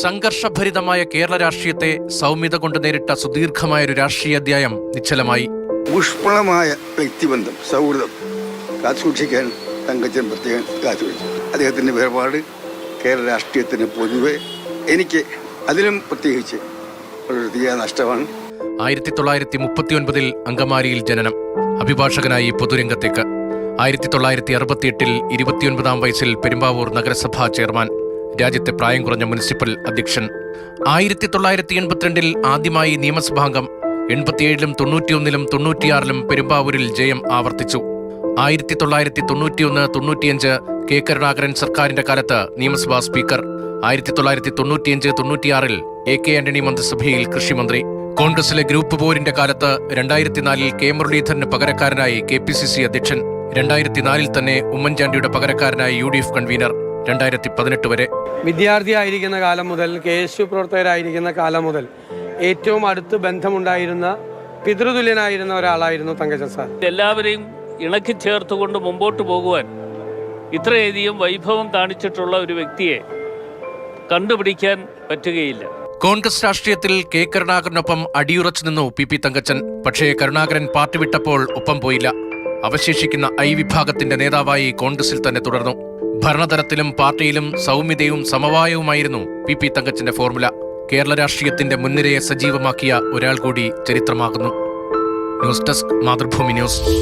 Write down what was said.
സംഘർഷഭരിതമായ കേരള രാഷ്ട്രീയത്തെ സൗമ്യത കൊണ്ട് നേരിട്ട സുദീർഘമായൊരു രാഷ്ട്രീയ അധ്യായം നിശ്ചലമായി. ഊഷ്മളമായ വ്യക്തിബന്ധം, സൗഹൃദം കാത്തുസൂക്ഷിക്കാൻ തങ്കച്ചൻ പ്രത്യേകം കാത്തുവച്ചു. അദ്ദേഹത്തിൻ്റെ വേർപാട് കേരള രാഷ്ട്രീയത്തിന് പൊതുവെ, എനിക്ക് അതിലും പ്രത്യേകിച്ച് ഒരു തീയ നഷ്ടമാണ്. 1939 അങ്കമാലിയിൽ ജനനം. അഭിഭാഷകനായി പൊതുരംഗത്തേക്ക്. 1968 29-ാം വയസ്സിൽ പെരുമ്പാവൂർ നഗരസഭാ ചെയർമാൻ. രാജ്യത്തെ പ്രായം കുറഞ്ഞ മുനിസിപ്പൽ അധ്യക്ഷൻ. 1982 ആദ്യമായി നിയമസഭാംഗം. 87-ലും 91-ലും 96-ലും പെരുമ്പാവൂരിൽ ജയം ആവർത്തിച്ചു. 1991, 95 കെ കരുണാകരൻ സർക്കാരിന്റെ കാലത്ത് നിയമസഭാ സ്പീക്കർ. 1995, 96 എ കെ ആന്റണി മന്ത്രിസഭയിൽ കൃഷിമന്ത്രി. കോൺഗ്രസിലെ ഗ്രൂപ്പ് പോരിന്റെ കാലത്ത് 2004 കെ മുരളീധരന് പകരക്കാരനായി KPCC അധ്യക്ഷൻ. 2004 തന്നെ ഉമ്മൻചാണ്ടിയുടെ പകരക്കാരനായി UDF കൺവീനർ. 2018 വരെ. വിദ്യാർത്ഥിയായിരിക്കുന്ന കാലം മുതൽ, KSU പ്രവർത്തകരായിരിക്കുന്ന കാലം മുതൽ ഏറ്റവും അടുത്ത് ബന്ധമുണ്ടായിരുന്ന, പിതൃതുല്യനായിരുന്ന ഒരാളായിരുന്നു തങ്കച്ചൻ സാർ. എല്ലാവരെയും ഇണക്കി ചേർത്തുകൊണ്ട് മുമ്പോട്ട് പോകുവാൻ ഇത്രയധികം വൈഭവം കാണിച്ചിട്ടുള്ള ഒരു വ്യക്തിയെ കണ്ടുപിടിക്കാൻ പറ്റുകയില്ല. കോൺഗ്രസ് രാഷ്ട്രീയത്തിൽ കെ കരുണാകരനൊപ്പം അടിയുറച്ചു നിന്നു PP തങ്കച്ചൻ. പക്ഷേ കരുണാകരൻ പാർട്ടി വിട്ടപ്പോൾ ഒപ്പം പോയില്ല. അവശേഷിക്കുന്ന I വിഭാഗത്തിന്റെ നേതാവായി കോൺഗ്രസിൽ തന്നെ തുടർന്നു. ഭരണതലത്തിലും പാർട്ടിയിലും സൗമ്യതയും സമവായവുമായിരുന്നു PP തങ്കച്ചന്റെ ഫോർമുല. കേരള രാഷ്ട്രീയത്തിന്റെ മുൻനിരയെ സജീവമാക്കിയ ഒരാൾ കൂടി ചരിത്രമാകുന്നു. News desk, Mathrubhumi news.